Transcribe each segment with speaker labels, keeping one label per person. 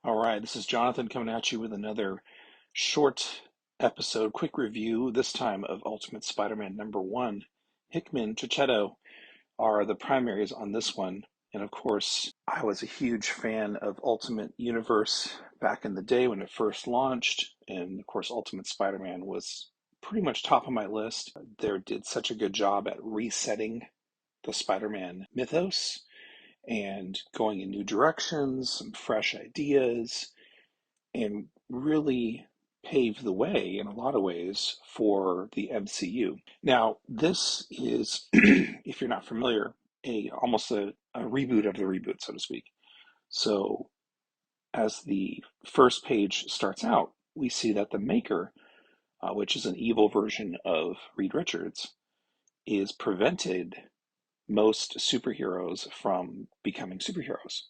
Speaker 1: All right, this is Jonathan coming at you with another short episode, quick review, this time of Ultimate Spider-Man #1. Hickman, Checchetto are the primaries on this one. And of course, I was a huge fan of Ultimate Universe back in the day when it first launched. And of course, Ultimate Spider-Man was pretty much top of my list. They did such a good job at resetting the Spider-Man mythos and going in new directions, some fresh ideas and really paved the way in a lot of ways for the MCU. Now, this is, if you're not familiar, almost a reboot of the reboot, so to speak. So, as the first page starts out, we see that the Maker, which is an evil version of Reed Richards, is prevented most superheroes from becoming superheroes.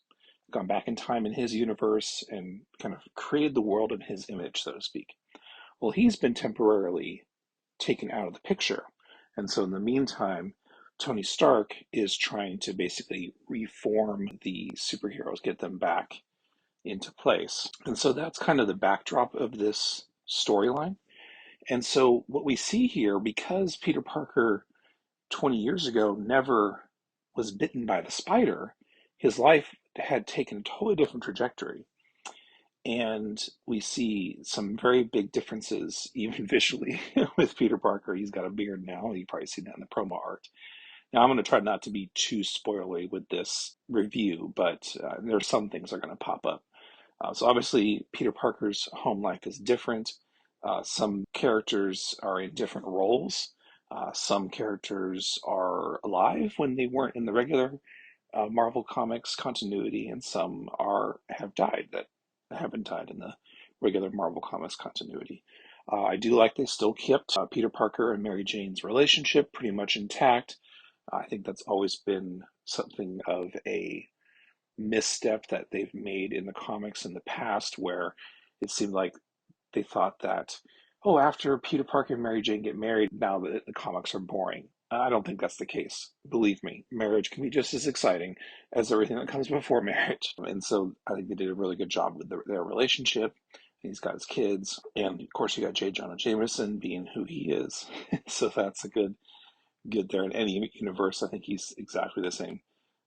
Speaker 1: Gone back in time in his universe and kind of created the world in his image, so to speak. Well, he's been temporarily taken out of the picture. And so in the meantime, Tony Stark is trying to basically reform the superheroes, get them back into place. And so that's kind of the backdrop of this storyline. And so what we see here, because Peter Parker 20 years ago never was bitten by the spider, his life had taken a totally different trajectory. And we see some very big differences, even visually, with Peter Parker. He's got a beard now. You probably seen that in the promo art. Now, I'm going to try not to be too spoilery with this review, but there are some things that are going to pop up. So obviously, Peter Parker's home life is different. Some characters are in different roles. Some characters are alive when they weren't in the regular Marvel Comics continuity, and some are have died that haven't died in the regular Marvel Comics continuity. I do like they still kept Peter Parker and Mary Jane's relationship pretty much intact. I think that's always been something of a misstep that they've made in the comics in the past, where it seemed like they thought that, oh, after Peter Parker and Mary Jane get married, now the comics are boring. I don't think that's the case. Believe me, marriage can be just as exciting as everything that comes before marriage. And so I think they did a really good job with their relationship. He's got his kids. And of course, you got J. Jonah Jameson being who he is. So that's a good there. In any universe, I think he's exactly the same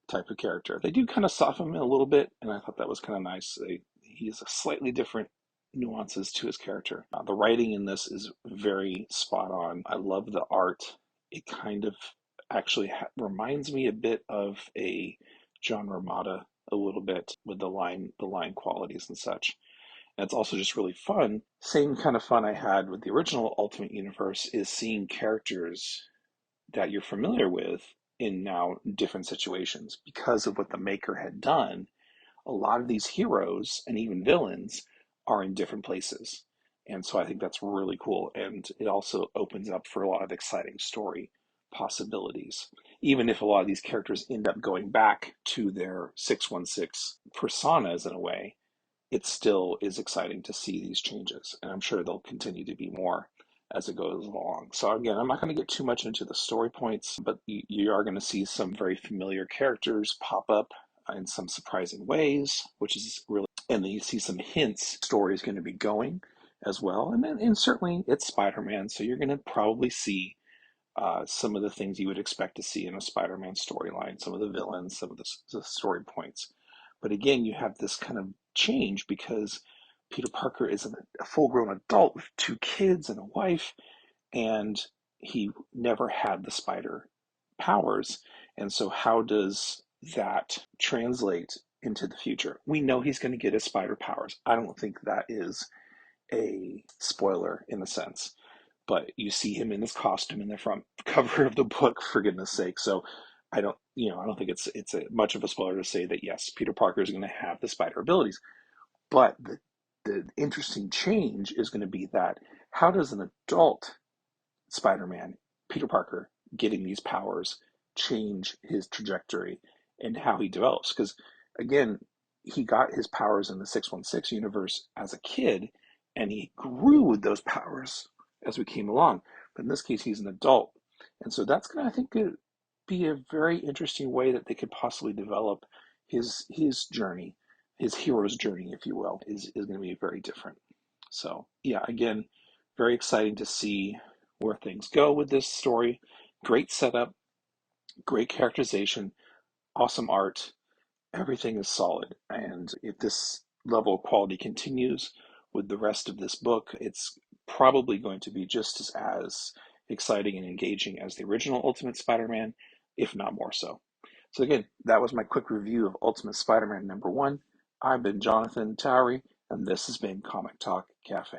Speaker 1: type of character. They do kind of soften him a little bit, and I thought that was kind of nice. He's a slightly different nuances to his character. The writing in this is very spot on. I love the art. It kind of actually reminds me a bit of a John Romita a little bit with the line qualities and such. And it's also just really fun. Same kind of fun I had with the original Ultimate Universe is seeing characters that you're familiar with in now different situations because of what the maker had done. A lot of these heroes and even villains are in different places. And so I think that's really cool. And it also opens up for a lot of exciting story possibilities. Even if a lot of these characters end up going back to their 616 personas in a way, it still is exciting to see these changes. And I'm sure there'll continue to be more as it goes along. So again, I'm not going to get too much into the story points, but you are going to see some very familiar characters pop up in some surprising ways, which is really, and then you see some hints the story is going to be going as well. And certainly it's Spider-Man, so you're going to probably see some of the things you would expect to see in a Spider-Man storyline, some of the villains, some of the story points. But again, you have this kind of change because Peter Parker is a full-grown adult with two kids and a wife, and he never had the spider powers. And so, how does that translate into the future? We know he's going to get his spider powers. I don't think that is a spoiler in a sense, but you see him in his costume in the front cover of the book, for goodness sake. So I don't think it's much of a spoiler to say that yes, Peter Parker is going to have the spider abilities. But the interesting change is going to be that how does an adult Spider-Man, Peter Parker, getting these powers change his trajectory and how he develops? Because again, he got his powers in the 616 universe as a kid, and he grew with those powers as we came along. But in this case, he's an adult. And so that's going to, I think, be a very interesting way that they could possibly develop his journey, his hero's journey, if you will, is going to be very different. So yeah, again, very exciting to see where things go with this story. Great setup, great characterization, awesome art. Everything is solid. And if this level of quality continues with the rest of this book, it's probably going to be just as exciting and engaging as the original Ultimate Spider-Man, if not more so. So again, that was my quick review of Ultimate Spider-Man #1. I've been Jonathan Towery, and this has been Comic Talk Cafe.